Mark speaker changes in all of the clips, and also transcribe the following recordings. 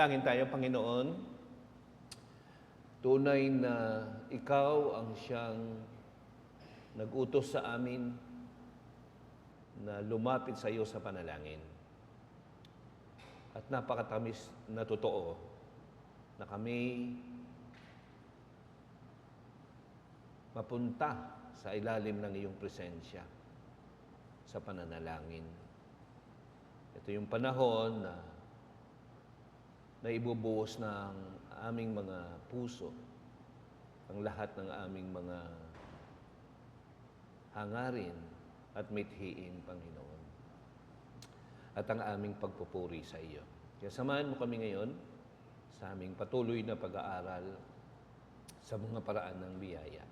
Speaker 1: Manalangin tayo, Panginoon. Tunay na Ikaw ang siyang nag-utos sa amin na lumapit sa iyo sa panalangin. At napakatamis na totoo na kami mapunta sa ilalim ng iyong presensya sa pananalangin. Ito yung panahon na ibubuhos ng aming mga puso, ang lahat ng aming mga hangarin at mithiin, Panginoon. At ang aming pagpupuri sa iyo. Kaya samahan mo kami ngayon sa aming patuloy na pag-aaral sa mga paraan ng biyaya.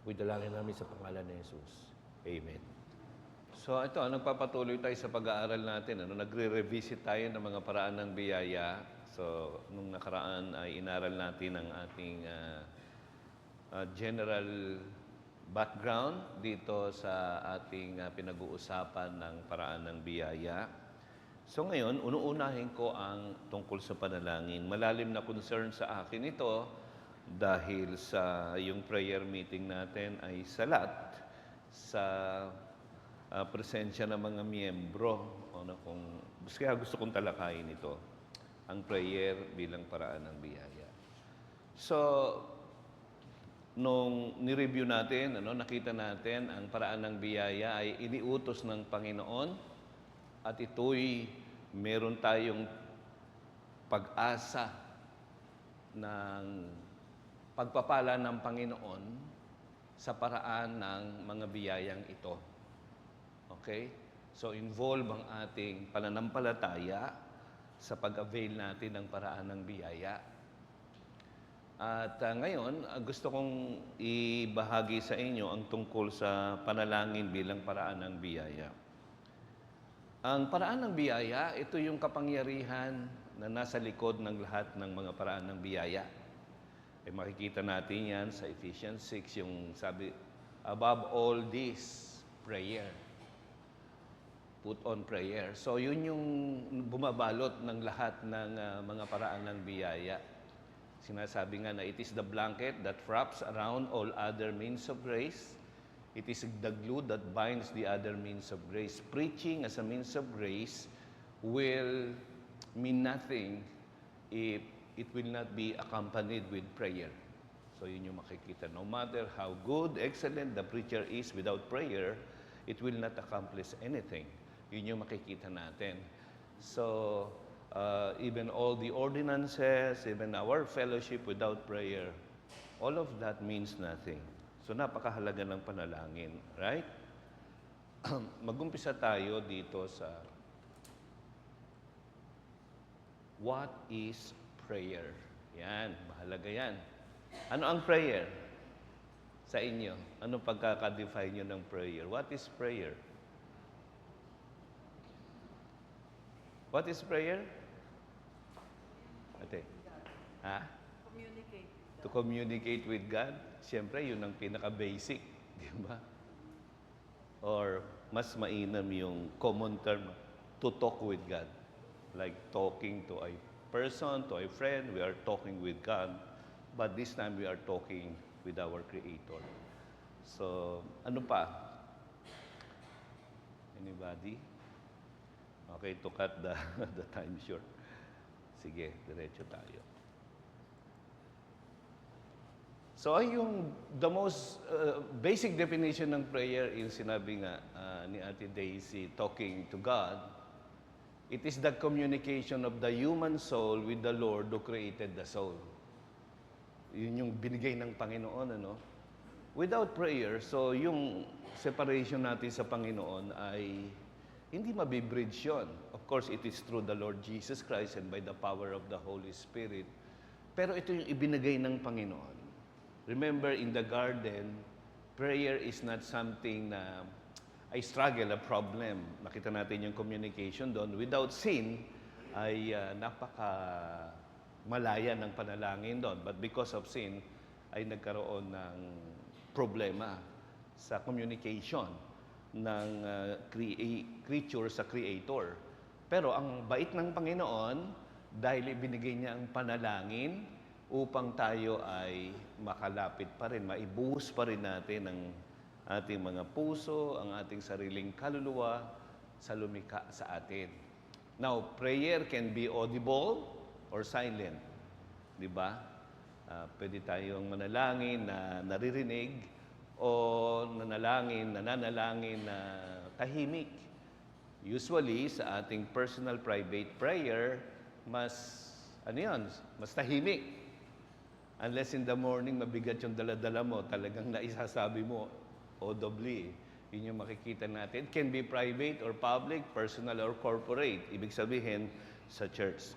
Speaker 1: Ito'y dalangin namin sa pangalan ni Jesus. Amen. So ito, nagpapatuloy tayo sa pag-aaral natin. Nagre-revisit tayo ng mga paraan ng biyaya. So, nung nakaraan ay inaral natin ang ating general background dito sa ating pinag-uusapan ng paraan ng biyaya. So ngayon, unuunahin ko ang tungkol sa panalangin. Malalim na concern sa akin ito dahil sa yung prayer meeting natin ay salat sa presensya ng mga miyembro. Kaya gusto kong talakayin ito, ang prayer bilang paraan ng biyaya. So, nung ni-review natin, nakita natin ang paraan ng biyaya ay iniutos ng Panginoon at ito'y meron tayong pag-asa ng pagpapala ng Panginoon sa paraan ng mga biyayang ito. Okay? So, involve ang ating pananampalataya sa pag-avail natin ng paraan ng biyaya. At ngayon, gusto kong ibahagi sa inyo ang tungkol sa panalangin bilang paraan ng biyaya. Ang paraan ng biyaya, ito yung kapangyarihan na nasa likod ng lahat ng mga paraan ng biyaya. Makikita natin yan sa Ephesians 6, yung sabi, above all this, prayer. Put on prayer. So, yun yung bumabalot ng lahat ng mga paraan ng biyaya. Sinasabi nga na it is the blanket that wraps around all other means of grace. It is the glue that binds the other means of grace. Preaching as a means of grace will mean nothing if it will not be accompanied with prayer. So yun yung makikita. No matter how good, excellent the preacher is, without prayer, it will not accomplish anything. Yun yung makikita natin. So, even all the ordinances, even our fellowship without prayer, all of that means nothing. So, napakahalaga ng panalangin, right? Mag-umpisa tayo dito sa what is prayer? Yan, mahalaga yan. Ano ang prayer sa inyo? Ano pagkaka-define nyo ng prayer? What is prayer? What is prayer? Ate? Ha?
Speaker 2: Communicate.
Speaker 1: To communicate with God. Siyempre, yun ang pinaka-basic. Di ba? Or, mas mainam yung common term, to talk with God. Like talking to a person, to a friend, we are talking with God. But this time, we are talking with our Creator. So, ano pa? Anybody? Okay, to cut the time short. Sige, diretso tayo. So, yung the most basic definition ng prayer is sinabi nga ni Ate Daisy, talking to God. It is the communication of the human soul with the Lord who created the soul. Yun yung binigay ng Panginoon, ano? Without prayer, so yung separation natin sa Panginoon ay hindi mabibridge yun. Of course, it is through the Lord Jesus Christ and by the power of the Holy Spirit. Pero ito yung ibinigay ng Panginoon. Remember, in the garden, prayer is not something na ay struggle, a problem. Nakita natin yung communication doon. Without sin, ay napaka-malaya ng panalangin doon. But because of sin, ay nagkaroon ng problema sa communication ng creature sa Creator. Pero ang bait ng Panginoon, dahil ibinigay niya ang panalangin upang tayo ay makalapit pa rin, maibuhos pa rin natin ang ating mga puso, ang ating sariling kaluluwa sa lumikha sa atin. Now, prayer can be audible or silent. Di ba? Pwede tayong manalangin na naririnig o nananalangin na tahimik. Usually, sa ating personal private prayer, mas tahimik. Unless in the morning, mabigat yung daladala mo, talagang naisasabi mo audibly. Yun yung makikita natin. It can be private or public, personal or corporate. Ibig sabihin, sa church.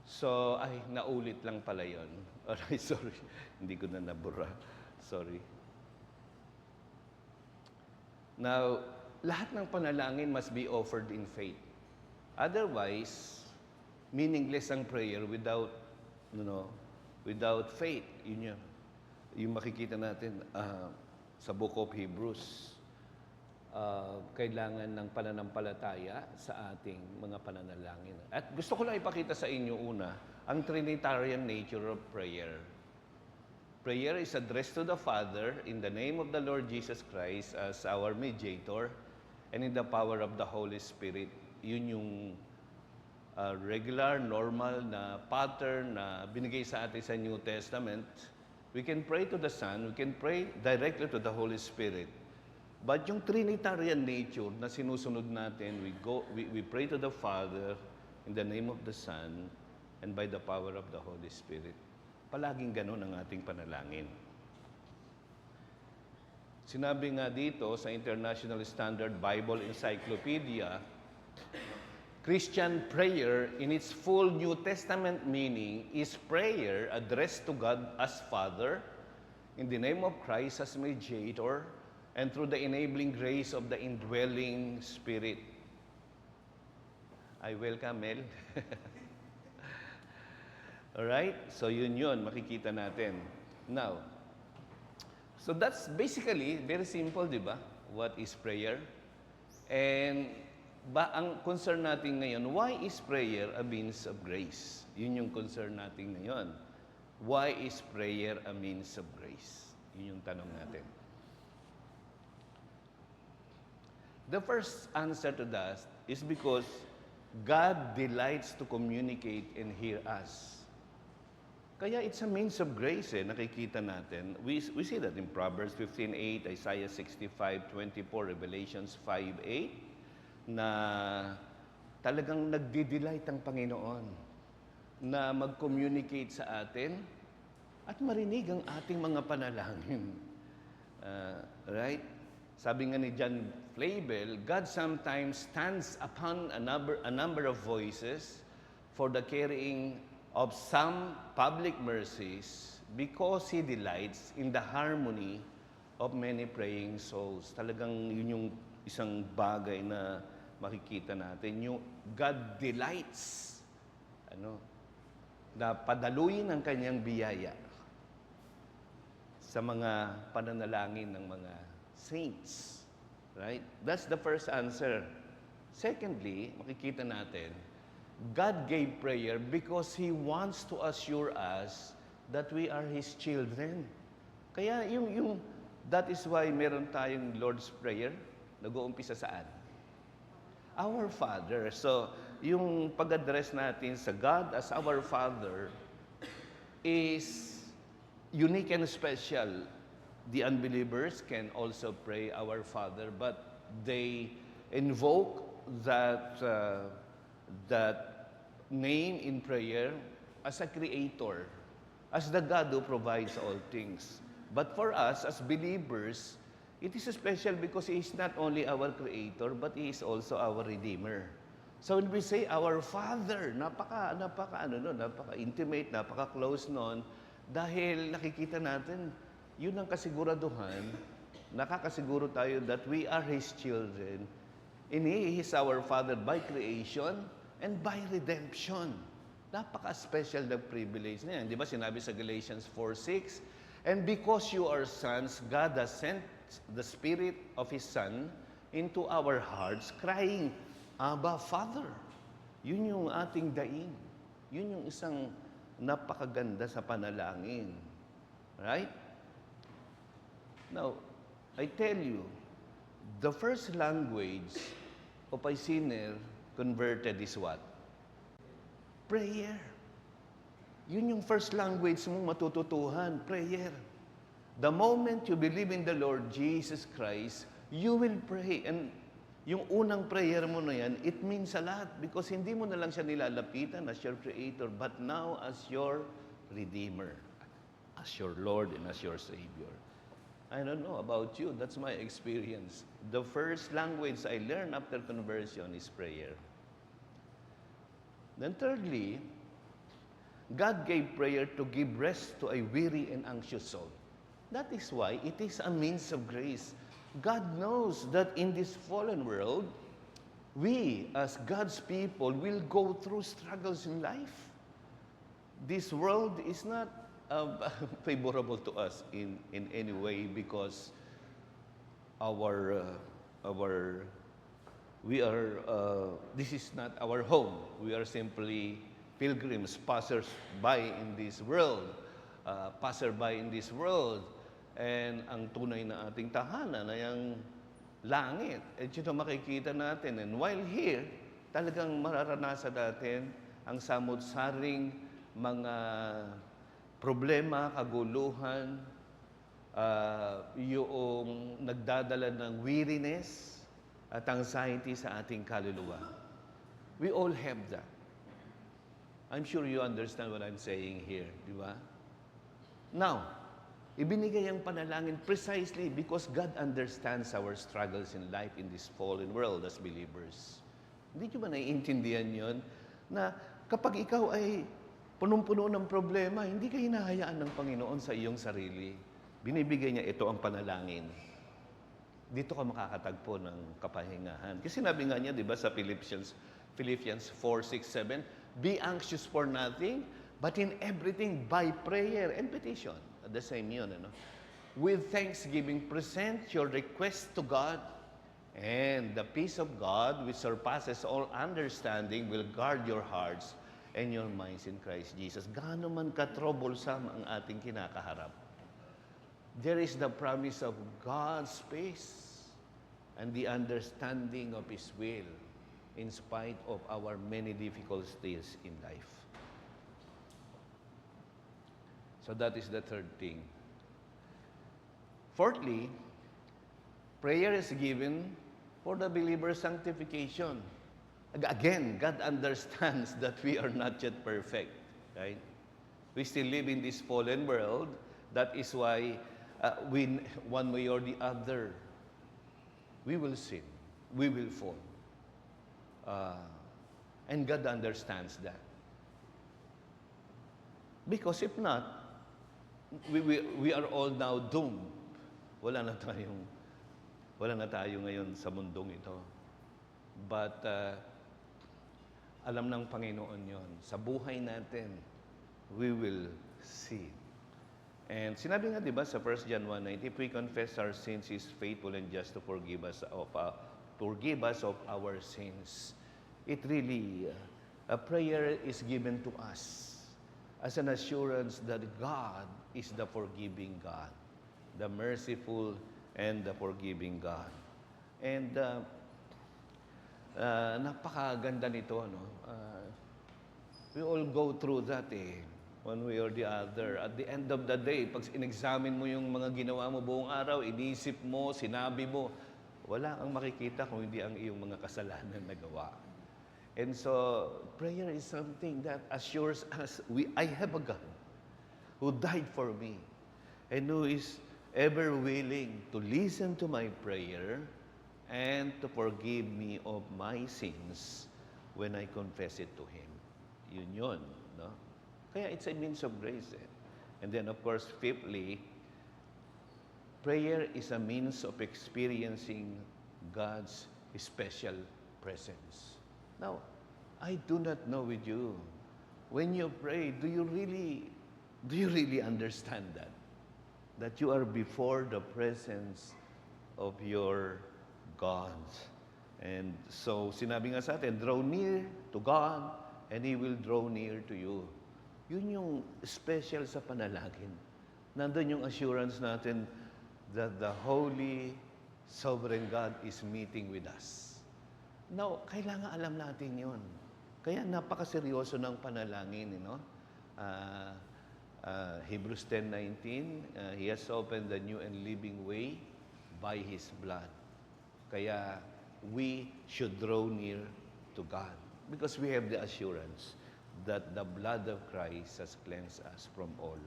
Speaker 1: So, naulit lang pala yun. Alright, sorry. Hindi ko na nabura. Sorry. Now, lahat ng panalangin must be offered in faith. Otherwise, meaningless ang prayer without faith. Yun yun. Yung makikita natin sa Book of Hebrews, kailangan ng pananampalataya sa ating mga pananalangin. At gusto ko lang ipakita sa inyo una, ang Trinitarian nature of prayer. Prayer is addressed to the Father in the name of the Lord Jesus Christ as our mediator and in the power of the Holy Spirit. Yun yung regular, normal na pattern na binigay sa atin sa New Testament. We can pray to the Son, we can pray directly to the Holy Spirit. But yung Trinitarian nature na sinusunod natin, we pray to the Father in the name of the Son and by the power of the Holy Spirit. Palaging ganun ang ating panalangin. Sinabi nga dito sa International Standard Bible Encyclopedia, Christian prayer in its full New Testament meaning is prayer addressed to God as Father in the name of Christ as mediator and through the enabling grace of the indwelling Spirit. I welcome Mel. Alright? So yun, makikita natin. Now, so that's basically very simple, di ba? What is prayer? And ang concern natin ngayon, why is prayer a means of grace? Yun yung concern natin ngayon. Why is prayer a means of grace? Yun yung tanong natin. The first answer to that is because God delights to communicate and hear us. Kaya it's a means of grace, nakikita natin. We see that in Proverbs 15:8, Isaiah 65:24, Revelations 5:8, na talagang nagdi-delight ang Panginoon na mag-communicate sa atin at marinig ang ating mga panalangin. Right? Sabi nga ni John Flavel, God sometimes stands upon a number of voices for the carrying of some public mercies because He delights in the harmony of many praying souls. Talagang yun yung isang bagay na makikita natin. Yung God delights na padaluyin ang kanyang biyaya sa mga pananalangin ng mga saints. Right? That's the first answer. Secondly, makikita natin, God gave prayer because He wants to assure us that we are His children. Kaya that is why meron tayong Lord's Prayer, nag-uumpisa saan? Our Father. So, yung pag-address natin sa God as our Father is unique and special. The unbelievers can also pray our Father, but they invoke that name in prayer as a creator, as the God who provides all things. But for us, as believers, it is special because He is not only our creator, but He is also our Redeemer. So when we say our Father, napaka-intimate, napaka-close nun, dahil nakikita natin, yun ang kasiguraduhan, nakakasiguro tayo that we are His children, and He is our Father by creation, and by redemption. Napaka-special na privilege na yan. Di ba sinabi sa Galatians 4:6, and because you are sons, God has sent the Spirit of His Son into our hearts, crying, Abba, Father. Yun yung ating daing. Yun yung isang napakaganda sa panalangin. Right? Now, I tell you, the first language of a sinner converted is what? Prayer. Yun yung first language mong matututuhan, prayer. The moment you believe in the Lord Jesus Christ, you will pray. And yung unang prayer mo na yan, it means a lot because hindi mo na lang siya nilalapitan as your Creator, but now as your Redeemer, as your Lord and as your Savior. I don't know about you, that's my experience. The first language I learned after conversion is prayer. Then thirdly, God gave prayer to give rest to a weary and anxious soul. That is why it is a means of grace. God knows that in this fallen world, we as God's people will go through struggles in life. This world is not favorable to us in any way because this is not our home. We are simply pilgrims, passers-by in this world, passerby in this world. And ang tunay na ating tahanan ay ang langit. At ito makikita natin. And while here, talagang mararanasan natin ang samot-saring mga problema, kaguluhan, yung nagdadala ng weariness at anxiety sa ating kaluluwa. We all have that. I'm sure you understand what I'm saying here, di ba? Now, ibinigay ang panalangin precisely because God understands our struggles in life in this fallen world as believers. Hindi nyo ba naiintindihan yon? Na kapag ikaw ay punong-puno ng problema, hindi ka hinahayaan ng Panginoon sa iyong sarili. Binibigay niya ito ang panalangin. Dito ka makakatagpo ng kapahingahan. Kasi sinabi nga niya, di ba, sa Philippians 4:6-7, be anxious for nothing, but in everything by prayer and petition. The same yun, ano? With thanksgiving, present your request to God, and the peace of God, which surpasses all understanding, will guard your hearts and your minds in Christ Jesus. Gaano man ka-troublesome ang ating kinakaharap, there is the promise of God's peace and the understanding of His will in spite of our many difficulties in life. So that is the third thing. Fourthly, prayer is given for the believer's sanctification. Again, God understands that we are not yet perfect, right? We still live in this fallen world. That is why we, one way or the other, we will sin, we will fall. And God understands that. Because if not, we are all now doomed. Wala na tayo ngayon sa mundong ito. But alam ng Panginoon yon. Sa buhay natin, we will see. And sinabi nga, di ba, sa 1 John 1:9, if we confess our sins, He is faithful and just to forgive us of our sins. It really, a prayer is given to us as an assurance that God is the forgiving God, the merciful and the forgiving God. And napakaganda nito, no? We all go through that, one way or the other. At the end of the day, pag in-examine mo yung mga ginawa mo buong araw, inisip mo, sinabi mo, wala kang makikita kung hindi ang iyong mga kasalanan na gawa. And so, prayer is something that assures us, I have a God who died for me and who is ever willing to listen to my prayer and to forgive me of my sins when I confess it to Him. Yun, no? Kaya it's a means of grace. And then, of course, fifthly, prayer is a means of experiencing God's special presence. Now, I do not know with you, when you pray, do you really understand that? That you are before the presence of your God. And so, sinabi nga sa atin, draw near to God and He will draw near to you. Yun yung special sa panalangin. Nandun yung assurance natin that the Holy Sovereign God is meeting with us. Now, kailangan alam natin yun. Kaya napakaseryoso ng panalangin, you know? Hebrews 10:19, He has opened the new and living way by His blood. Kaya we should draw near to God because we have the assurance that the blood of Christ has cleansed us from all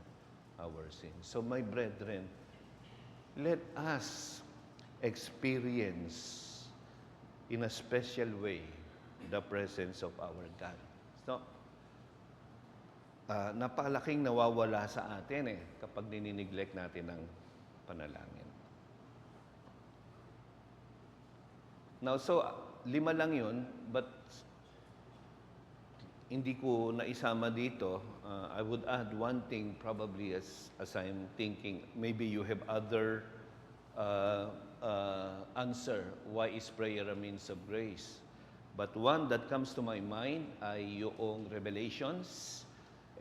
Speaker 1: our sins. So my brethren, let us experience in a special way the presence of our God. So, napakalaking nawawala sa atin kapag ninineglect natin ang panalangin. Now, so, 5 lang yun, but hindi ko naisama dito. I would add one thing probably as I'm thinking. Maybe you have other answer. Why is prayer a means of grace? But one that comes to my mind ay yung Revelations.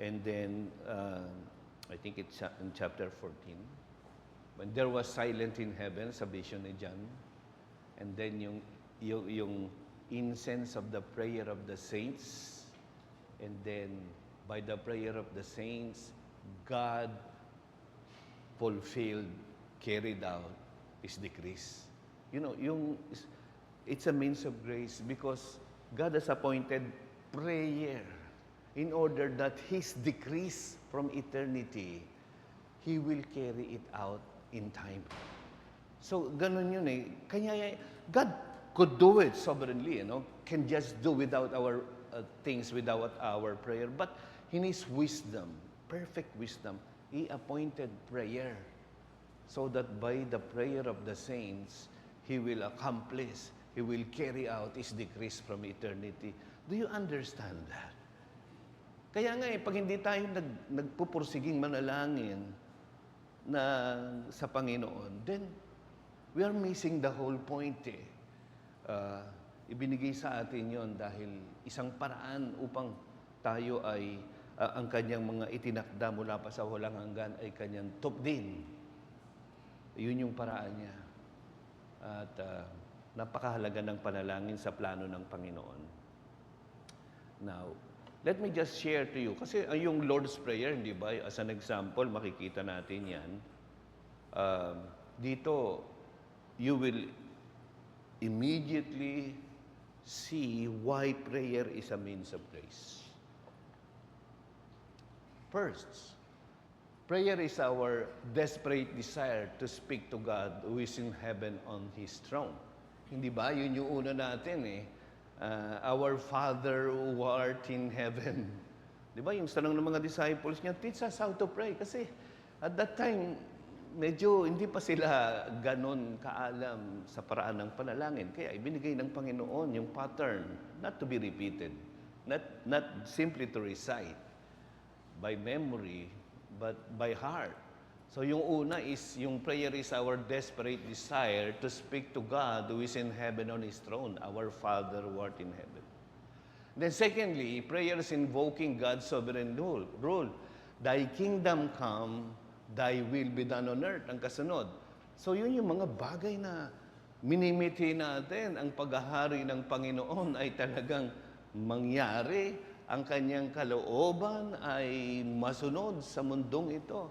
Speaker 1: And then, I think it's in chapter 14. When there was silent in heaven, sa vision ni John. And then yung incense of the prayer of the saints, and then by the prayer of the saints, God fulfilled, carried out His decrees. You know, it's a means of grace because God has appointed prayer in order that His decrees from eternity, He will carry it out in time. So, ganun yun Kaya, God could do it sovereignly, can just do without our things, without our prayer. But in His wisdom, perfect wisdom, He appointed prayer so that by the prayer of the saints, He will accomplish, He will carry out His decrees from eternity. Do you understand that? Kaya nga pag hindi tayo nagpupursiging manalangin na sa Panginoon, then we are missing the whole point ibinigay sa atin yon dahil isang paraan upang tayo ay ang kanyang mga itinakda mula pa sa walang hanggan ay kanyang tupdin. Yun yung paraan niya. At napakahalaga ng panalangin sa plano ng Panginoon. Now, let me just share to you. Kasi yung Lord's Prayer, hindi ba? As an example, makikita natin yan. Dito, you will immediately see why prayer is a means of grace. First, prayer is our desperate desire to speak to God who is in heaven on His throne. Hindi ba? Yun yung una natin Our Father who art in heaven. Di ba? Yung tanong ng mga disciples niya, teach us how to pray. Kasi at that time, medyo hindi pa sila ganon kaalam sa paraan ng panalangin. Kaya ibinigay ng Panginoon yung pattern, not to be repeated, not simply to recite by memory, but by heart. So yung una is, yung prayer is our desperate desire to speak to God who is in heaven on His throne, our Father who art in heaven. Then secondly, prayer is invoking God's sovereign rule. Thy kingdom come, Thy will be done on earth, ang kasunod. So yun yung mga bagay na minimiti natin. Ang paghahari ng Panginoon ay talagang mangyari. Ang kanyang kalooban ay masunod sa mundong ito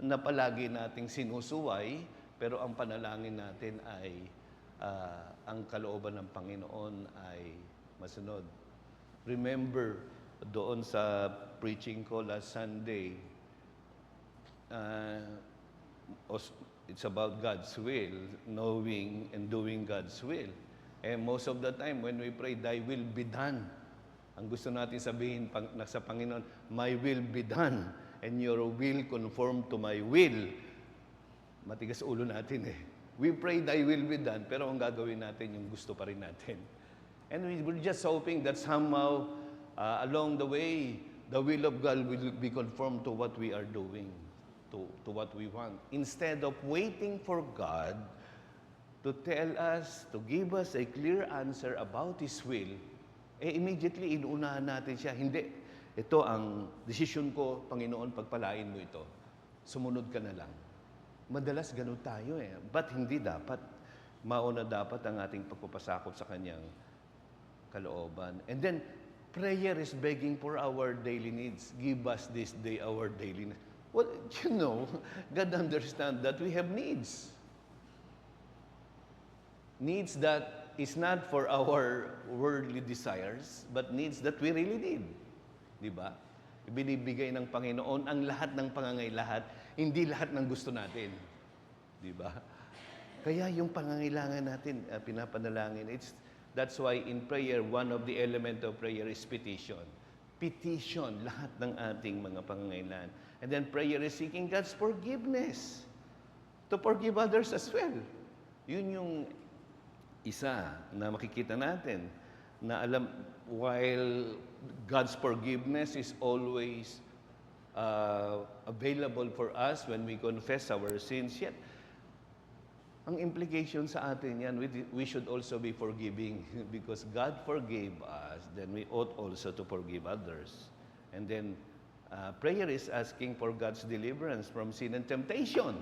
Speaker 1: na palagi nating sinusuway, pero ang panalangin natin ay ang kalooban ng Panginoon ay masunod. Remember, doon sa preaching ko last Sunday, it's about God's will, knowing and doing God's will. And most of the time, when we pray, Thy will be done. Ang gusto natin sabihin sa Panginoon, My will be done, and Your will conform to My will. Matigas ulo natin We pray, Thy will be done, pero ang gagawin natin, yung gusto pa rin natin. And we're just hoping that somehow, along the way, the will of God will be conformed to what we are doing. To what we want. Instead of waiting for God to tell us, to give us a clear answer about His will, immediately inuunahan natin siya. Hindi, ito ang desisyon ko, Panginoon, pagpalain mo ito. Sumunod ka na lang. Madalas ganun tayo But hindi dapat. Mauna dapat ang ating pagpapasakop sa Kanyang kalooban. And then, prayer is begging for our daily needs. Give us this day our daily needs. Well, God understands that we have needs. Needs that is not for our worldly desires, but needs that we really need. Di ba? Ibinibigay ng Panginoon ang lahat ng pangangailangan, hindi lahat ng gusto natin. Di ba? Kaya yung pangangailangan natin, pinapanalangin. That's why in prayer, one of the element of prayer is petition. Petition, lahat ng ating mga pangangailangan. And then prayer is seeking God's forgiveness. To forgive others as well. Yun yung isa na makikita natin na alam, while God's forgiveness is always available for us when we confess our sins, yet ang implication sa atin yan, we should also be forgiving because God forgave us, then we ought also to forgive others. And then prayer is asking for God's deliverance from sin and temptation.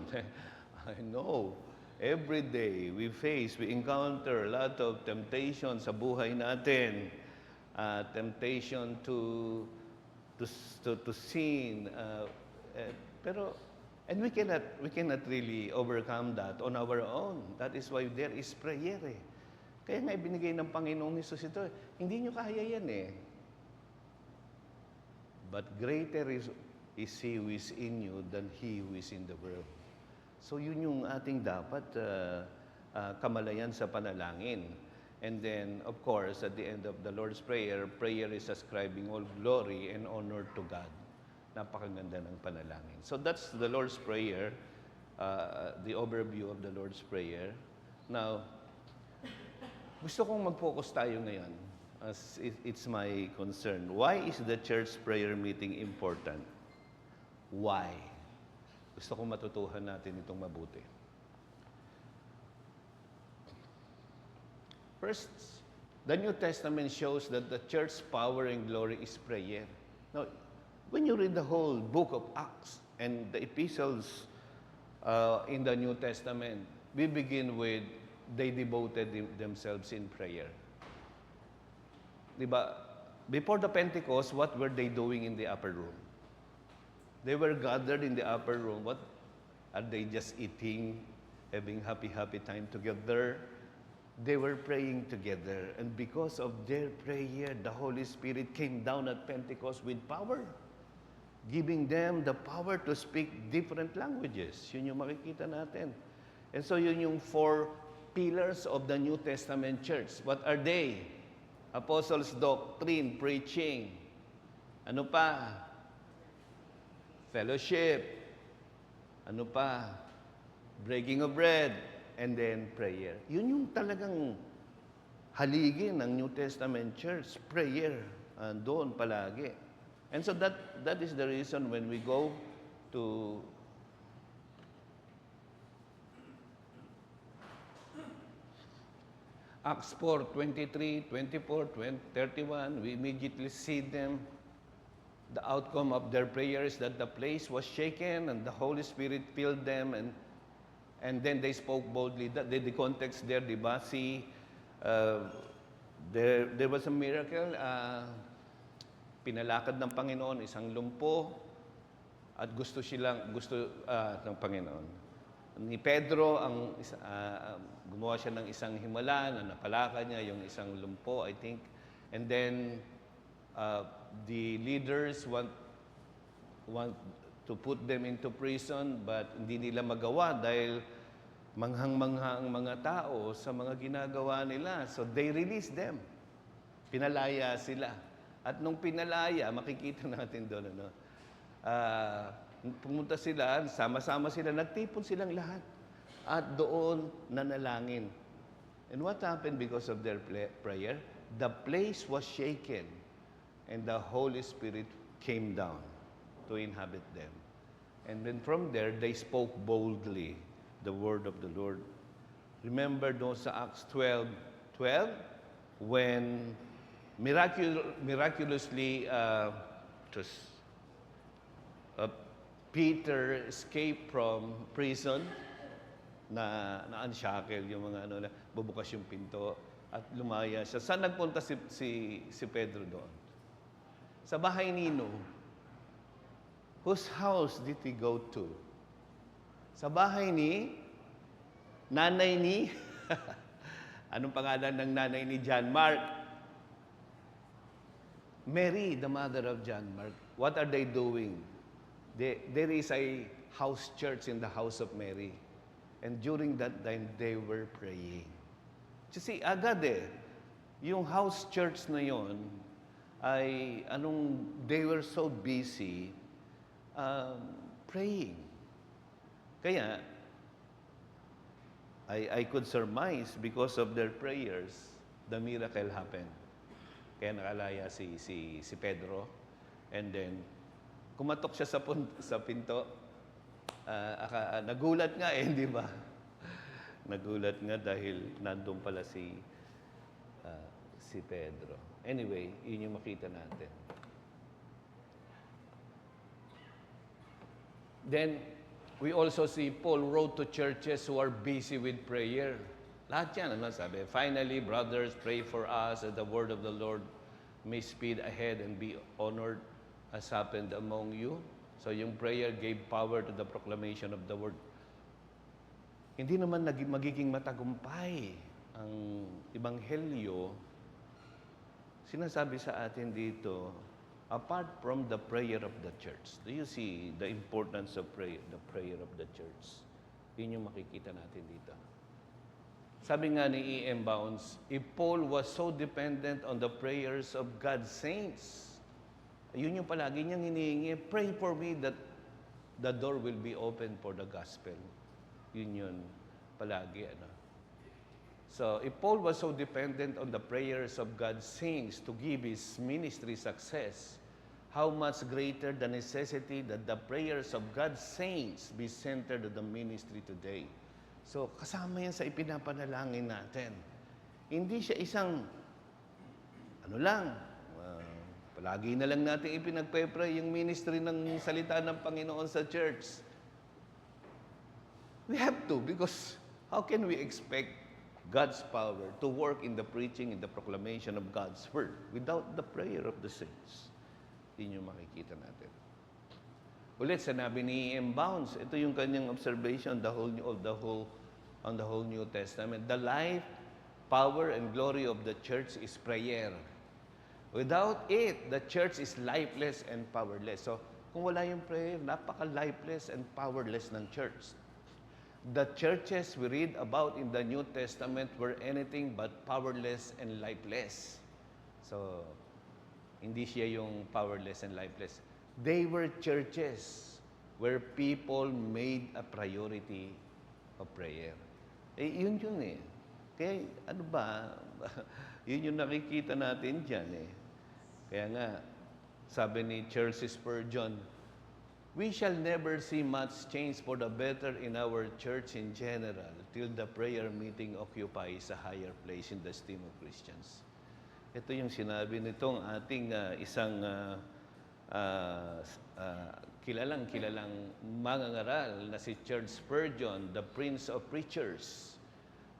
Speaker 1: I know. Every day, we encounter a lot of temptation sa buhay natin. Temptation to sin. And we cannot really overcome that on our own. That is why there is prayer Kaya nga ibinigay ng Panginoong Hesus ito. Hindi nyo kaya yan But greater is He who is in you than he who is in the world. So yun yung ating dapat kamalayan sa panalangin. And then, of course, at the end of the Lord's Prayer, prayer is ascribing all glory and honor to God. Napakaganda ng panalangin. So that's the Lord's Prayer, the overview of the Lord's Prayer. Now, gusto kong mag-focus tayo ngayon, as it's my concern. Why is the church prayer meeting important? Why? Gusto kong matutuhan natin itong mabuti. First, the New Testament shows that the church's power and glory is prayer. Now, when you read the whole book of Acts and the epistles in the New Testament, we begin with, they devoted themselves in prayer. Diba? Before the Pentecost, what were they doing in the upper room? They were gathered in the upper room. What? Are they just eating, having happy time together? They were praying together. And because of their prayer, the Holy Spirit came down at Pentecost with power, giving them the power to speak different languages. Yun yung makikita natin. And so yun yung 4 pillars of the New Testament church. What are they? Apostles' doctrine, preaching. Ano pa? Fellowship. Ano pa? Breaking of bread. And then prayer. Yun yung talagang haligi ng New Testament church. Prayer. Doon palagi. And so that is the reason when we go to Acts 4, 23, 24, 31, we immediately see them. The outcome of their prayers that the place was shaken and the Holy Spirit filled them and then they spoke boldly. The context there, di ba? See, there was a miracle. Pinalakad ng Panginoon isang lumpo at gusto ng Panginoon. Ni Pedro, gumawa siya ng isang himala na napalakad niya yung isang lumpo, I think. And then, the leaders want to put them into prison, but hindi nila magawa dahil manghang-mangha ang mga tao sa mga ginagawa nila. So, they released them. Pinalaya sila. At nung pinalaya, makikita natin doon, pumunta sila, sama-sama sila, nagtipon silang lahat. At doon nanalangin. And what happened because of their prayer? The place was shaken and the Holy Spirit came down to inhabit them. And then from there, they spoke boldly the word of the Lord. Remember doon sa Acts 12:12, when miraculously just, uh, Peter escaped from prison, na-unshackle yung mga bubukas yung pinto at lumaya siya. Saan nagpunta si Pedro doon? Sa bahay ni Nino. Whose house did he go to? Sa bahay ni nanay ni anong pangalan ng nanay ni John Mark? Mary, the mother of John Mark. What are they doing? There is a house church in the house of Mary. And during that time, they were praying. Kasi agad yung house church na yon ay they were so busy praying. Kaya, I could surmise because of their prayers, the miracle happened. Kaya nakalaya si Pedro. And then, kumatok siya sa pinto. Nagulat nga di ba? Nagulat nga dahil nandun pala si Pedro. Anyway, yun yung makita natin. Then, we also see Paul wrote to churches who are busy with prayer. Lahat yan, sabi? Finally, brothers, pray for us that the word of the Lord may speed ahead and be honored as happened among you. So yung prayer gave power to the proclamation of the word. Hindi naman magiging matagumpay ang ebanghelyo. Sinasabi sa atin dito, apart from the prayer of the church. Do you see the importance of prayer, the prayer of the church? Yun yung makikita natin dito. Sabi nga ni E.M. Bounds, if Paul was so dependent on the prayers of God's saints, yun yung palagi niyang hinihingi, pray for me that the door will be open for the gospel. Yun palagi. So, if Paul was so dependent on the prayers of God's saints to give his ministry success, how much greater the necessity that the prayers of God's saints be centered on the ministry today. So, kasama yan sa ipinapanalangin natin. Hindi siya isang, palagi na lang natin ipinagpe-pray yung ministry ng salita ng Panginoon sa church. We have to, because how can we expect God's power to work in the preaching, in the proclamation of God's word without the prayer of the saints? Yun yung makikita natin. Ulit, sinabi ni E.M. Bounds, ito yung kanyang observation on the whole New Testament. The life, power, and glory of the church is prayer. Without it, the church is lifeless and powerless. So, kung wala yung prayer, napaka-lifeless and powerless ng church. The churches we read about in the New Testament were anything but powerless and lifeless. So, hindi siya yung powerless and lifeless. They were churches where people made a priority of prayer. Yun Kaya yun yung nakikita natin dyan Kaya nga, sabi ni Charles Spurgeon, we shall never see much change for the better in our church in general till the prayer meeting occupies a higher place in the esteem of Christians. Ito yung sinabi nitong ating isang kilalang mangangaral na si Charles Spurgeon, the Prince of Preachers,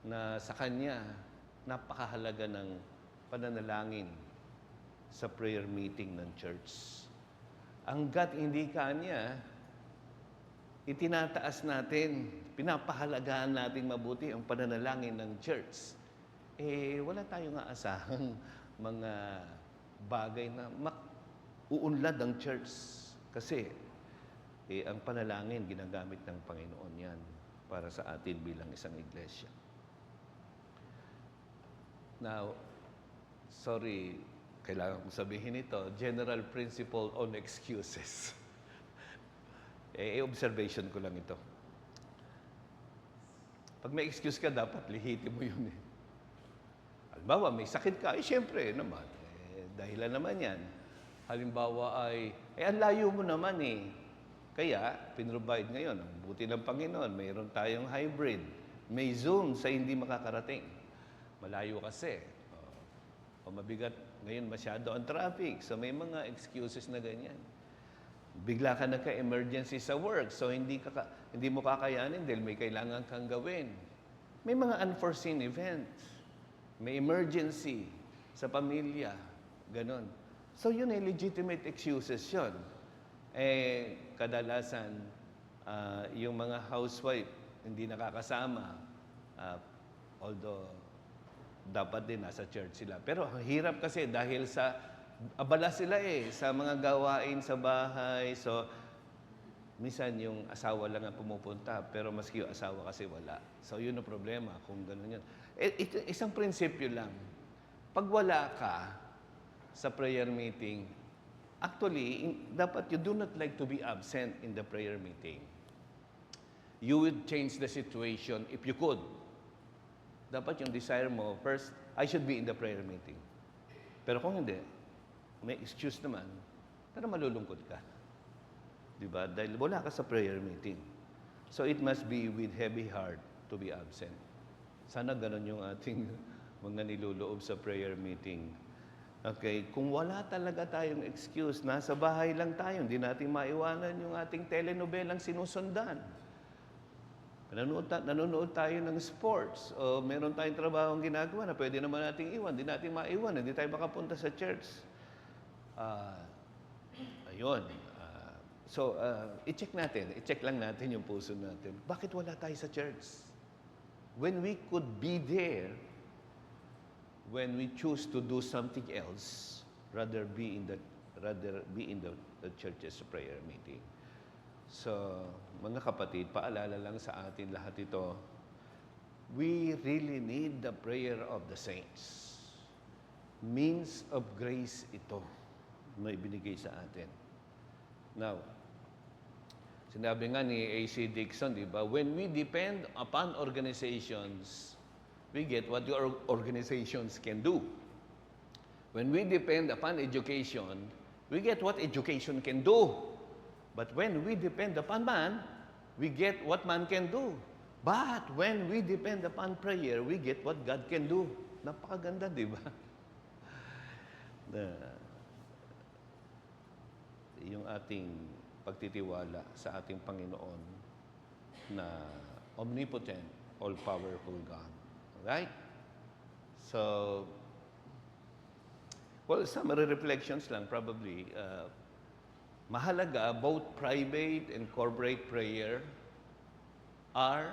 Speaker 1: na sa kanya, napakahalaga ng pananalangin sa prayer meeting ng church. Hanggat hindi kanya, itinataas natin, pinapahalagahan natin mabuti ang pananalangin ng church. Wala tayong aasahang mga bagay na uunlad ang church. Kasi, ang panalangin, ginagamit ng Panginoon yan para sa atin bilang isang iglesia. Now, sorry, kailangan kong sabihin ito, general principle on excuses. Observation ko lang ito. Pag may excuse ka, dapat lihitin mo yun Halimbawa, may sakit ka, siyempre naman, dahilan naman yan. Halimbawa ay, ang layo mo naman Kaya, pinrovide ngayon, ang buti ng Panginoon, mayroon tayong hybrid. May Zoom sa hindi makakarating. Malayo kasi. O mabigat. Ngayon masyado ang traffic. So may mga excuses na ganyan. Bigla ka nagka-emergency sa work. So hindi mo kakayanin dahil may kailangan kang gawin. May mga unforeseen events. May emergency sa pamilya. Ganon. So yun ay legitimate excuses yun. Kadalasan, yung mga housewife hindi nakakasama. Although, dapat din nasa church sila. Pero ang hirap kasi dahil sa abala sila sa mga gawain sa bahay. So, minsan yung asawa lang ang pumupunta, pero maski yung asawa kasi wala. So, yun ang problema kung gano'n yun. Isang prinsipyo lang. Pag wala ka sa prayer meeting, actually, dapat you do not like to be absent in the prayer meeting. You would change the situation if you could. Dapat yung desire mo, first, I should be in the prayer meeting. Pero kung hindi, may excuse naman, pero malulungkot ka. Diba? Dahil wala ka sa prayer meeting. So it must be with heavy heart to be absent. Sana ganun yung ating mga niluloob sa prayer meeting. Okay, kung wala talaga tayong excuse, nasa bahay lang tayo, hindi natin maiwanan yung ating telenobelang sinusundan. Nanonood tayo ng sports o meron tayong trabahong ginagawa na pwede naman nating iwan, hindi natin maiwan, hindi tayo makapunta sa church. Ayun. I-check lang natin yung puso natin. Bakit wala tayo sa church? When we could be there, when we choose to do something else, rather be in the church's prayer meeting. So, mga kapatid, paalala lang sa atin lahat ito, we really need the prayer of the saints. Means of grace ito na ibinigay sa atin. Now, sinabi nga ni A.C. Dixon, di ba, when we depend upon organizations, we get what your organizations can do. When we depend upon education, we get what education can do. But when we depend upon man, we get what man can do. But when we depend upon prayer, we get what God can do. Napakaganda, di ba? Yung ating pagtitiwala sa ating Panginoon na omnipotent, all-powerful God. Right? So, well, summary reflections lang probably. Mahalaga, both private and corporate prayer are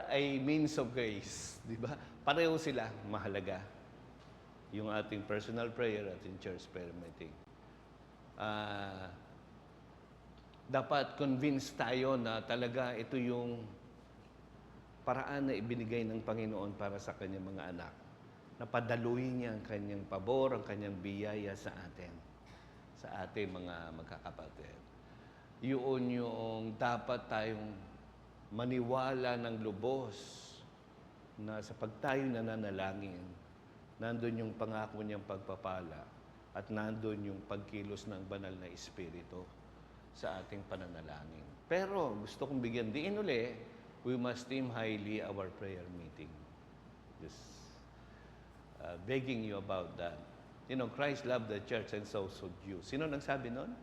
Speaker 1: a means of grace. Di ba? Pareho sila mahalaga. Yung ating personal prayer at yung church prayer meeting. Dapat convinced tayo na talaga ito yung paraan na ibinigay ng Panginoon para sa kanyang mga anak. Napadaluhin niya ang kanyang pabor, ang kanyang biyaya sa atin, sa ating mga magkakapatid. Yun yung dapat tayong maniwala ng lubos na sa pagtayo nananalangin, nandun yung pangako niyang pagpapala at nandun yung pagkilos ng banal na Espiritu sa ating pananalangin. Pero gusto kong bigyan diin uli, we must esteem highly our prayer meeting. Just begging you about that. You know, Christ loved the church and so should you. Sino nagsabi nun?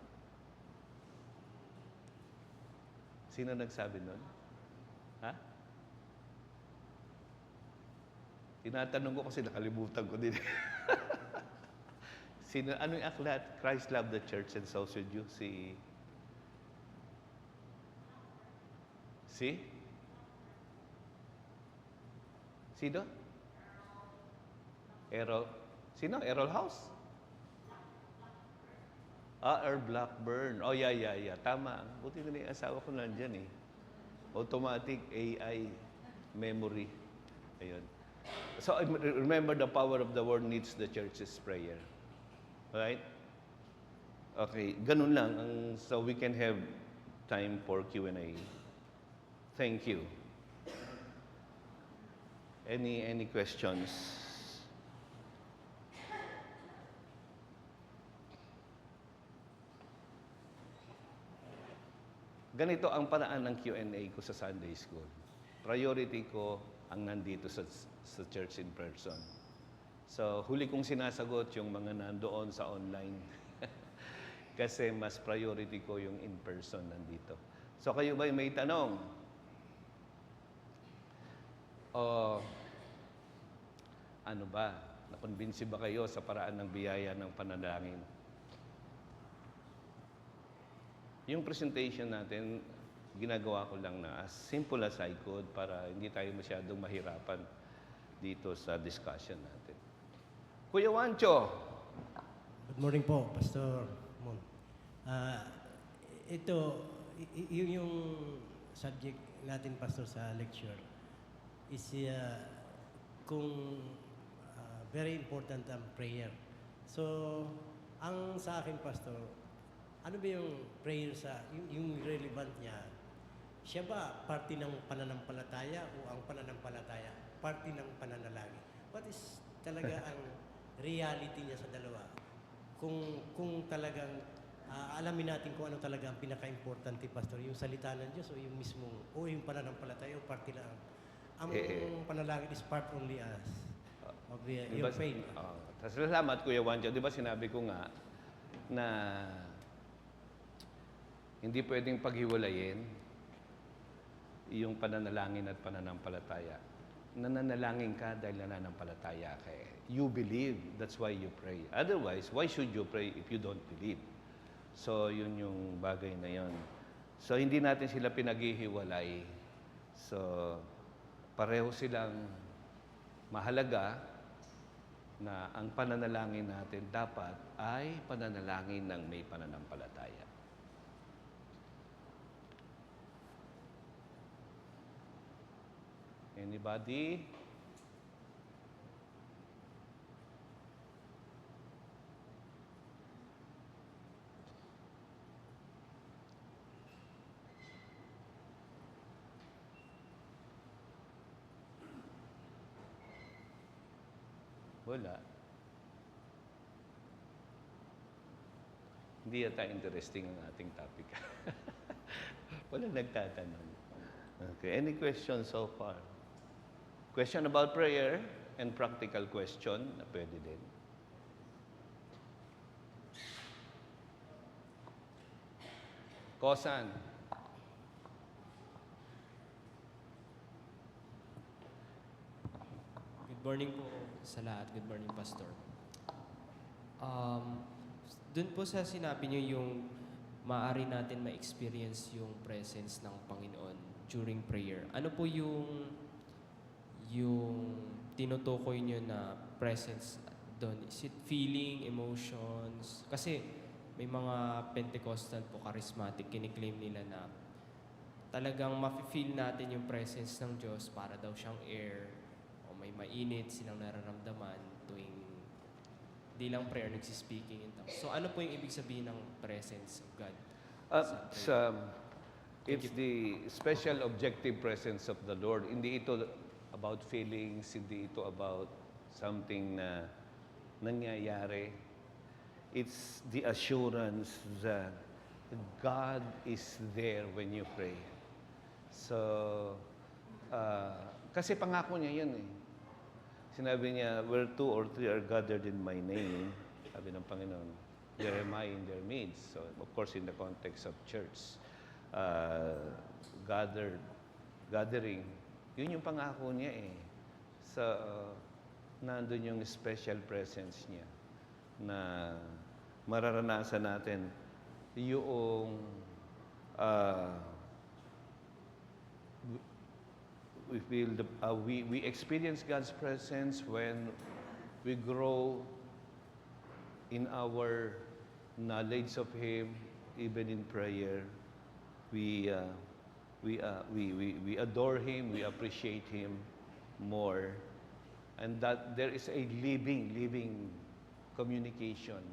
Speaker 1: Sino nagsabi nun? Ha? Tinatanong ko kasi nakalimutan ko din. Sino, ano yung aklat? Christ loved the church and so should you. Sino? Errol. Sino? Errol House? Earl Blackburn. Oh, yeah. Tama. Buti na yung asawa ko nandyan eh. Automatic AI memory. Ayun. So, remember the power of the word needs the church's prayer. Right? Okay. Ganun lang. So, we can have time for Q&A. Thank you. Any questions? Ganito ang paraan ng Q&A ko sa Sunday School. Priority ko ang nandito sa church in person. So, huli kong sinasagot yung mga nandoon sa online. Kasi mas priority ko yung in person nandito. So, kayo ba'y may tanong? O ano ba? Nakonbinsi ba kayo sa paraan ng biyaya ng panalangin? Yung presentation natin, ginagawa ko lang na as simple as I could para hindi tayo masyadong mahirapan dito sa discussion natin. Kuya Wancho.
Speaker 2: Good morning po, Pastor Mon. Ito, yung subject natin, Pastor, sa lecture is kung very important ang prayer. So, ang sa akin, Pastor, ano ba yung prayer yung relevant niya? Siya ba parte ng pananampalataya o ang pananampalataya parte ng pananalangin? What is talaga ang reality niya sa dalawa? Kung talagang alamin natin kung ano talaga ang pinaka-importante, Pastor, yung salita ng Diyos o yung mismong, o yung pananampalataya o parte lang. Ang panalangin is part only as of your faith.
Speaker 1: Salamat, Kuya Wancho. Di ba sinabi ko nga na hindi pwedeng paghiwalayin yung pananalangin at pananampalataya. Nananalangin ka dahil nananampalataya ka. You believe, that's why you pray. Otherwise, why should you pray if you don't believe? So, yun yung bagay na yun. So, hindi natin sila pinaghihiwalay. So, pareho silang mahalaga na ang pananalangin natin dapat ay pananalangin ng may pananampalataya. Anybody? Wala. Hindi yata interesting ang ating topic. Wala nagtatanong. Okay, any questions so far? Question about prayer and practical question na pwede din. Kosan.
Speaker 3: Good morning po sa lahat. Good morning, Pastor. Doon po sa sinabi niyo yung maaari natin ma-experience yung presence ng Panginoon during prayer. Ano po yung tinutukoy niyo na presence doon? Is it feeling, emotions? Kasi may mga Pentecostal po, charismatic, kiniklaim nila na talagang mafe-feel natin yung presence ng Diyos para daw siyang air o may mainit silang nararamdaman tuwing di lang prayer, nagsispeaking in tongues. So ano po yung ibig sabihin ng presence of God?
Speaker 1: It's the special objective presence of the Lord. Hindi ito about feelings, hindi ito about something na nangyayari. It's the assurance that God is there when you pray. So, kasi pangako niya yun eh. Sinabi niya, where 2 or 3 are gathered in my name, sabi ng Panginoon, there am I in their midst. So, of course, in the context of church, gathering, yun yung pangako niya eh. So, nandun yung special presence niya na mararanasan natin yung we experience God's presence when we grow in our knowledge of Him, even in prayer. We adore Him, we appreciate Him more, and that there is a living communication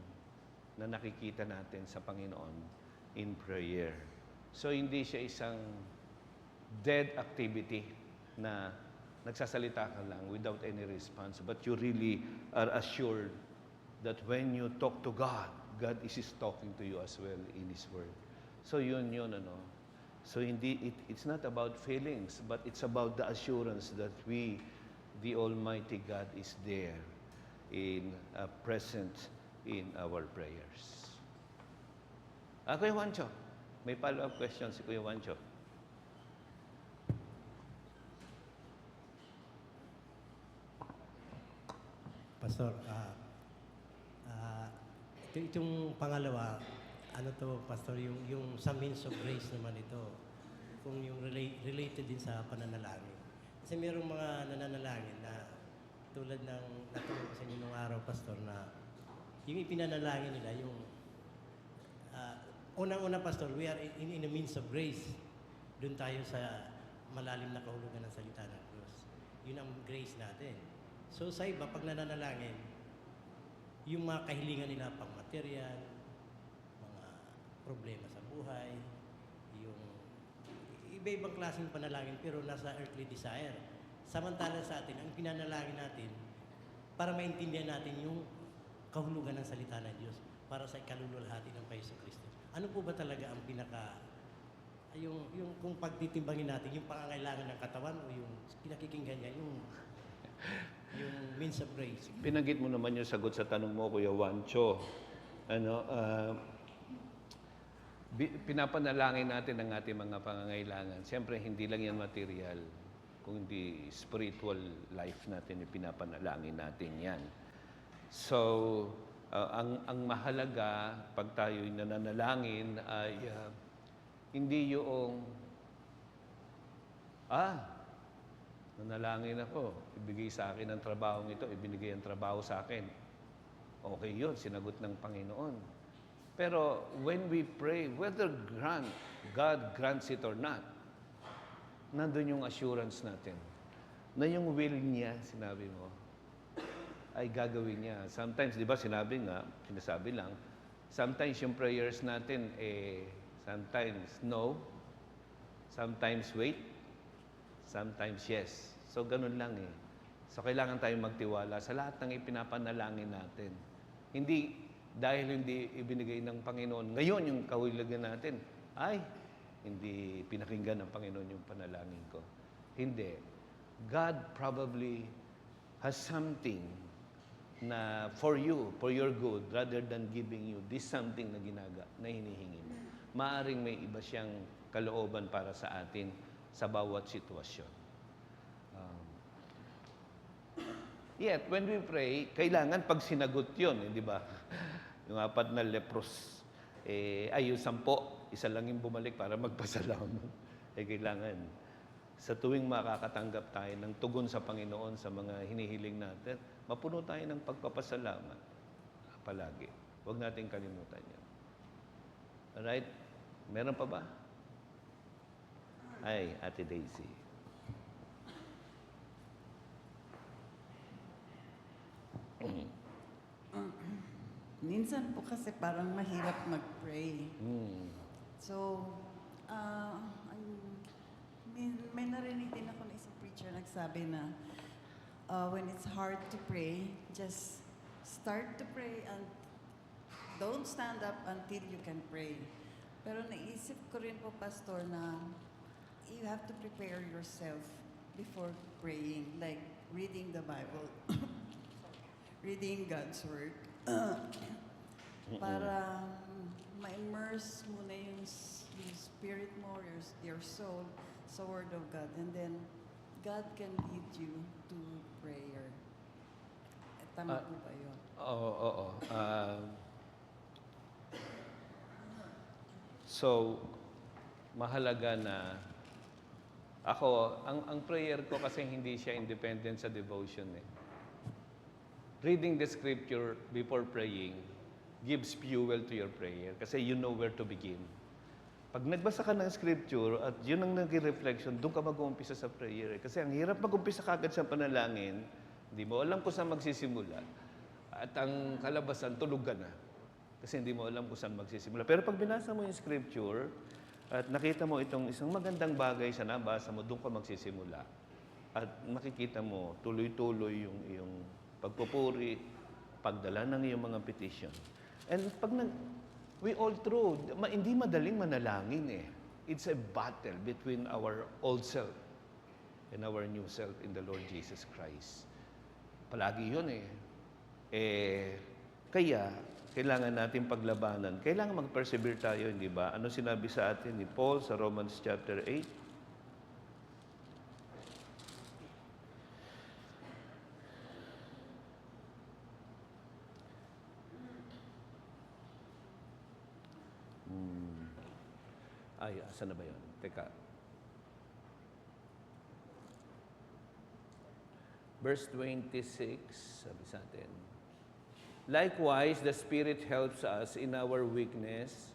Speaker 1: na nakikita natin sa Panginoon in prayer. So hindi siya isang dead activity na nagsasalita ka lang without any response, but you really are assured that when you talk to God, God is talking to you as well in His Word. So yun, So it's not about feelings, but it's about the assurance that the Almighty God, is there, present in our prayers. Kuya Juancho, may follow-up question si Kuya Juancho.
Speaker 2: Pastor, itong pangalawa, ano to, Pastor, yung sa means of grace naman ito, kung yung related din sa pananalangin. Kasi mayroong mga nananalangin na tulad ng natulog ko sa inyo nung araw, Pastor, na yung ipinanalangin nila, yung unang-una, Pastor, we are in a means of grace. Doon tayo sa malalim na kahulugan ng salita ng Diyos. Yun ang grace natin. So sa iba, pag nananalangin, yung mga kahilingan nila pang material, mga problema sa buhay, yung iba-ibang klaseng panalangin pero nasa earthly desire. Samantala sa atin, ang pinanalangin natin para maintindihan natin yung kahulugan ng salita ng Diyos para sa ikalululhati ng Paiso Kristo. Ano po ba talaga ang yung kung pagtitimbangin natin, yung pangangailangan ng katawan o yung pinakikinggan niya, yung means of grace?
Speaker 1: Pinanggit mo naman yung sagot sa tanong mo, Kuya Juancho. Pinapanalangin natin ang ating mga pangangailangan. Siyempre, hindi lang yan material, kundi spiritual life natin, pinapanalangin natin yan. So, ang mahalaga pag tayo'y nananalangin ay hindi yung nanalangin ako, ibigay sa akin ang trabahong ito, ibinigay ang trabaho sa akin. Okay yun, sinagot ng Panginoon. Pero when we pray, whether God grants it or not, nandun yung assurance natin na yung will niya, sinabi mo, ay gagawin niya. Sometimes, di ba, sinasabi lang, sometimes yung prayers natin, sometimes no, sometimes wait, sometimes yes. So, ganun lang eh. So, kailangan tayong magtiwala sa lahat ng ipinapanalangin natin. Hindi, dahil hindi ibinigay ng Panginoon, ngayon yung kahulugan natin, ay, hindi pinakinggan ng Panginoon yung panalangin ko. Hindi. God probably has something na for you, for your good, rather than giving you this something na hinihingi mo. Maaring may iba siyang kalooban para sa atin sa bawat sitwasyon. Yet, when we pray, kailangan pag sinagot yun, di ba? Yung 4 na lepros, yung 10, isa lang yung bumalik para magpasalamat. Kailangan. Sa tuwing makakatanggap tayo ng tugon sa Panginoon sa mga hinihiling natin, mapuno tayo ng pagpapasalamat palagi. Huwag natin kalimutan yan. Alright? Meron pa ba? Ay, Ate Daisy.
Speaker 4: Minsan po kasi parang mahirap mag-pray. So, may narinig din ako na isang preacher nagsabi na when it's hard to pray, just start to pray and don't stand up until you can pray. Pero naisip ko rin po, Pastor, na you have to prepare yourself before praying, like reading the Bible, reading God's Word, para ma-immerse mo na yung spirit mo, your soul, sa Word of God. And then, God can lead you to prayer. Tama po ba yun?
Speaker 1: Oo. So, mahalaga na ako, ang prayer ko kasi hindi siya independent sa devotion eh. Reading the scripture before praying gives fuel to your prayer kasi you know where to begin. Pag nagbasa ka ng scripture at yun ang nag-reflection, doon ka mag-uumpisa sa prayer. Kasi ang hirap mag-umpisa kagad sa panalangin, hindi mo alam kung saan magsisimula. At ang kalabasan, tulog ka na. Kasi hindi mo alam kung saan magsisimula. Pero pag binasa mo yung scripture at nakita mo itong isang magandang bagay sa nabasa mo, doon ka magsisimula. At makikita mo tuloy-tuloy yung iyong pagpupuri, pagdala ng iyong mga petition. And pag we all through, hindi madaling manalangin eh. It's a battle between our old self and our new self in the Lord Jesus Christ. Palagi yun eh. Kaya, kailangan natin paglabanan. Kailangan mag-persevere tayo, hindi ba? Ano sinabi sa atin ni Paul sa Romans chapter 8? Ay, asa na ba yun? Teka. Verse 26, sabi sa atin, likewise, the Spirit helps us in our weakness,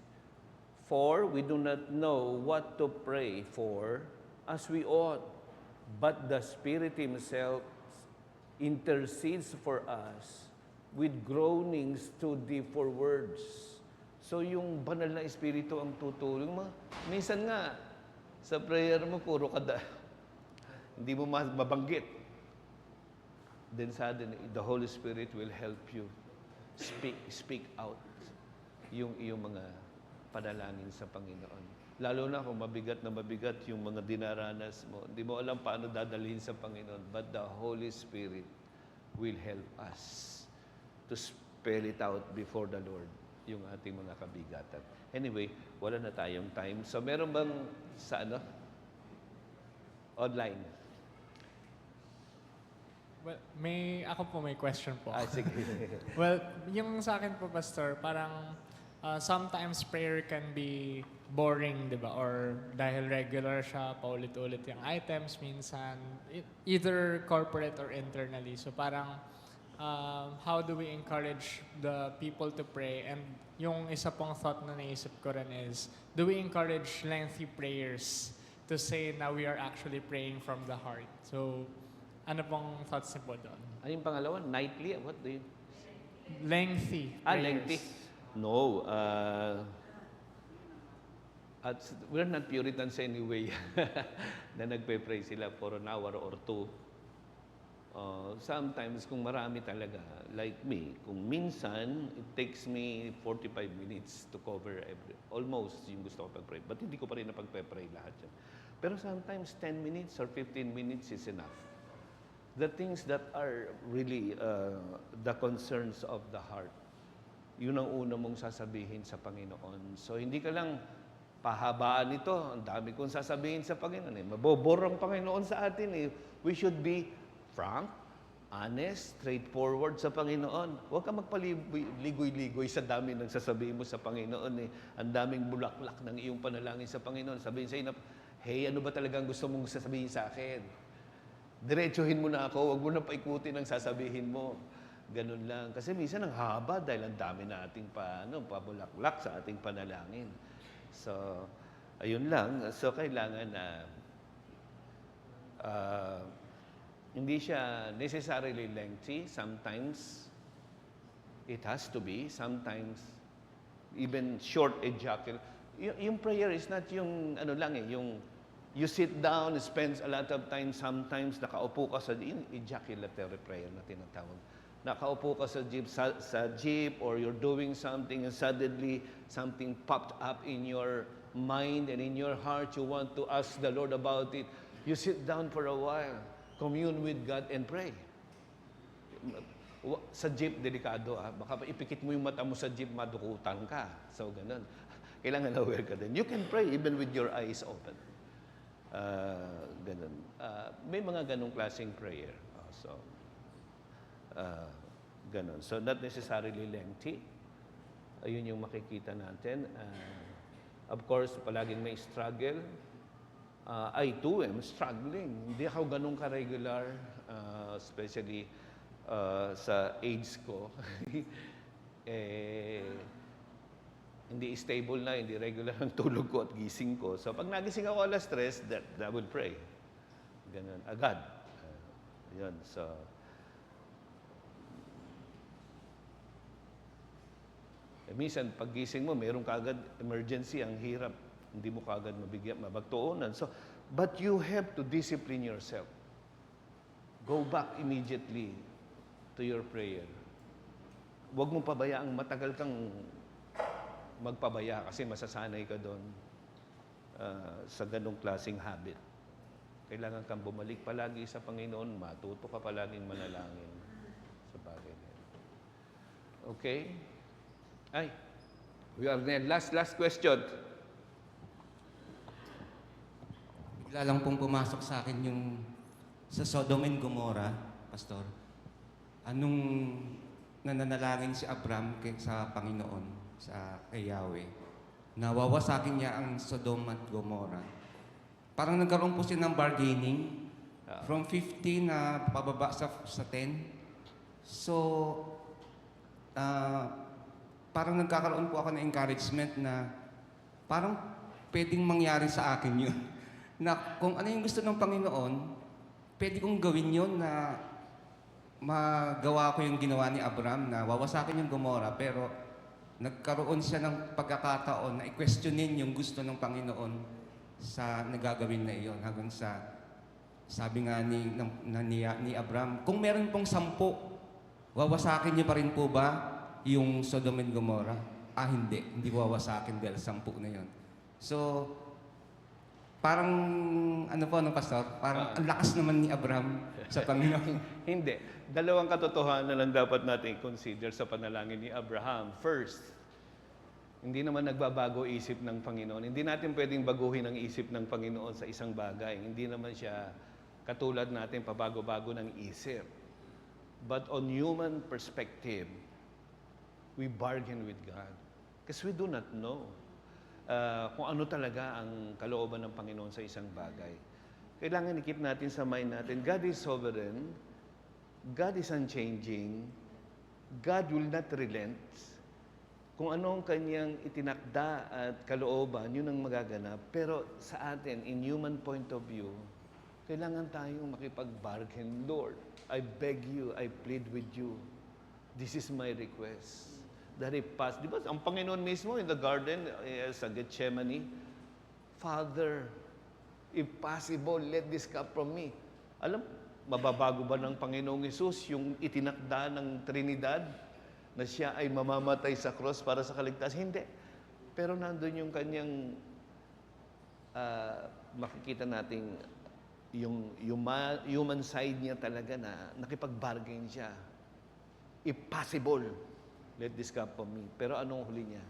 Speaker 1: for we do not know what to pray for as we ought, but the Spirit Himself intercedes for us with groanings too deep for words. So yung banal na Espiritu ang tutulong mo. Minsan nga, sa prayer mo, puro kada. Hindi mo mabanggit. Then suddenly, the Holy Spirit will help you speak out yung iyong mga panalangin sa Panginoon. Lalo na kung mabigat na mabigat yung mga dinaranas mo. Hindi mo alam paano dadalhin sa Panginoon. But the Holy Spirit will help us to spell it out before the Lord yung ating mga kabigatan. Anyway, wala na tayong time. So, meron bang sa online?
Speaker 5: Well, ako may question po.
Speaker 1: Sige.
Speaker 5: Well, yung sa akin po, Pastor, parang sometimes prayer can be boring, di ba? Or dahil regular siya, paulit-ulit yung items minsan, either corporate or internally. So parang, how do we encourage the people to pray? And yung isa pong thought na naisip ko rin is, do we encourage lengthy prayers to say na we are actually praying from the heart? So, ano pong thoughts niyo po doon?
Speaker 1: Ano yung pangalawa? Nightly? What do you...
Speaker 5: Lengthy prayers.
Speaker 1: Lengthy. No. We're not Puritans anyway na nagpe-pray sila for an hour or two. Sometimes, kung marami talaga, like me, kung minsan, it takes me 45 minutes to cover almost yung gusto ko pag-pray. But hindi ko pa rin napagpe-pray lahat yan. Pero sometimes, 10 minutes or 15 minutes is enough. The things that are really the concerns of the heart, yun ang una mong sasabihin sa Panginoon. So, hindi ka lang pahabaan ito. Ang dami kong sasabihin sa Panginoon. Mabobor ang Panginoon sa atin. We should be frank, honest, straightforward sa Panginoon. Huwag ka magpaligoy-ligoy sa dami ng sasabihin mo sa Panginoon. Ang daming bulaklak ng iyong panalangin sa Panginoon. Sabihin sa'yo na, hey, ano ba talagang gusto mong sasabihin sa akin? Diretsuhin mo na ako, huwag mo na paikutin ang sasabihin mo. Ganun lang. Kasi minsan ang haba dahil ang dami nating pabulaklak sa ating panalangin. So, ayun lang. So, kailangan na hindi siya necessarily lengthy. Sometimes, it has to be. Sometimes, even short ejaculation. Yung prayer is not yung yung you sit down, spends a lot of time, sometimes nakaupo ka yung ejaculatory prayer na tinatawag. Nakaupo ka sa jeep or you're doing something and suddenly something popped up in your mind and in your heart. You want to ask the Lord about it. You sit down for a while, commune with God and pray. Sa jeep, delikado. Baka ipikit mo yung mata mo sa jeep, madukutan ka. So, ganun. Kailangan aware ka din. You can pray even with your eyes open. Ganun. May mga ganung klaseng prayer. Ganun. So, not necessarily lengthy. Ayun yung makikita natin. Of course, palaging may struggle. I too am struggling. Hindi ako ganun ka-regular, especially sa age ko. Hindi stable na, hindi regular ang tulog ko at gising ko. So, pag nagising ako alas 3, that will pray. Ganun. Agad. Yun. So, minsan, pag gising mo, meron kaagad emergency, ang hirap. Hindi mo kaagad mabagtuunan. So, but you have to discipline yourself. Go back immediately to your prayer. Huwag mong pabayaang matagal kang magpabaya kasi masasanay ka doon. sa ganong klaseng habit. Kailangan kang bumalik palagi sa Panginoon, matuto ka palaging manalangin sa bagay na yun. Okay? Ay, we are there. Last question.
Speaker 6: Bigla lang pong pumasok sa akin yung sa Sodom and Gomorrah, Pastor. Anong nananalangin si Abram sa Panginoon, kay Yahweh, nawawasakin niya ang Sodom at Gomorrah. Parang nagkaroon po siya ng bargaining from 50 na pababa sa 10. So, parang nagkakaroon po ako ng encouragement na parang pwedeng mangyari sa akin yun. Na kung ano yung gusto ng Panginoon, pwede kong gawin yun na magawa ko yung ginawa ni Abraham na wawasakin yung Gomorrah, pero nagkaroon siya ng pagkakataon na i-questionin yung gusto ng Panginoon sa nagagawin na iyon hanggang sa sabi nga ni Abraham, kung meron pong 10, wawasakin niyo pa rin po ba yung Sodom and Gomorrah? Hindi wawasakin dahil 10 na yon. So, parang, Pastor? Parang ang lakas naman ni Abraham sa Panginoon.
Speaker 1: Hindi. Dalawang katotohanan lang dapat natin consider sa panalangin ni Abraham. First, hindi naman nagbabago isip ng Panginoon. Hindi natin pwedeng baguhin ang isip ng Panginoon sa isang bagay. Hindi naman siya katulad natin pabago-bago ng isip. But on human perspective, we bargain with God. Because we do not know kung ano talaga ang kalooban ng Panginoon sa isang bagay. Kailangan ikip natin sa mind natin, God is sovereign, God is unchanging, God will not relent. Kung ano ang kanyang itinakda at kalooban, yun ang magaganap. Pero sa atin, in human point of view, kailangan tayong makipag-bargain. Lord, I beg you, I plead with you. This is my request. That it pass. Di ba, ang Panginoon mismo in the garden, sa Gethsemane, Father, if possible, let this cup from me. Alam, mababago ba ng Panginoong Hesus yung itinakda ng Trinidad na siya ay mamamatay sa cross para sa kaligtasan? Hindi. Pero nandun yung kanyang, makikita nating yung human side niya talaga na nakipag-bargain siya. If possible, let this cup from me. Pero anong huli niya?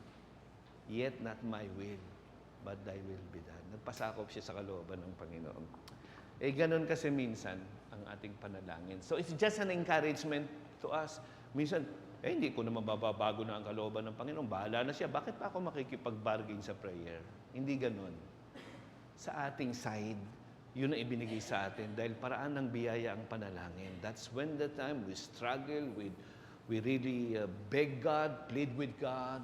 Speaker 1: Yet not my will, but thy will be done. Nagpasakop siya sa kalooban ng Panginoon. Ganun kasi minsan ang ating panalangin. So it's just an encouragement to us. Minsan, hindi ko na mababago na ang kalooban ng Panginoon. Bahala na siya. Bakit pa ako makikipag-bargain sa prayer? Hindi ganun. Sa ating side, yun ang ibinigay sa atin dahil paraan ng biyaya ang panalangin. That's when the time we struggle with, we really beg God, plead with God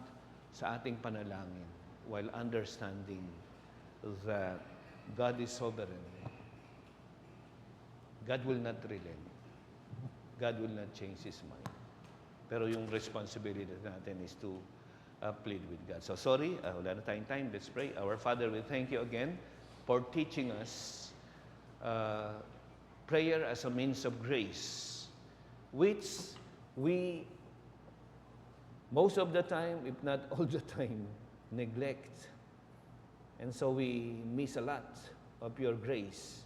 Speaker 1: sa ating panalangin while understanding that God is sovereign. God will not relent. God will not change His mind. Pero yung responsibility natin is to plead with God. So sorry, wala na tayong time. Let's pray. Our Father, we thank you again for teaching us prayer as a means of grace, which we, most of the time, if not all the time, neglect. And so we miss a lot of your grace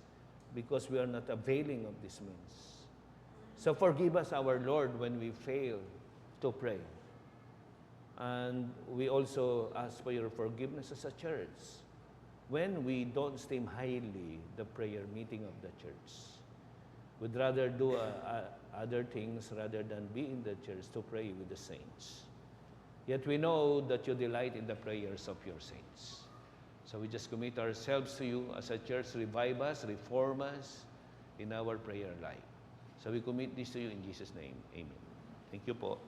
Speaker 1: because we are not availing of this means. So forgive us, our Lord, when we fail to pray. And we also ask for your forgiveness as a church when we don't esteem highly the prayer meeting of the church. We'd rather do other things rather than be in the church to pray with the saints. Yet we know that you delight in the prayers of your saints. So we just commit ourselves to you as a church. Revive us, reform us in our prayer life. So we commit this to you in Jesus' name. Amen. Thank you po.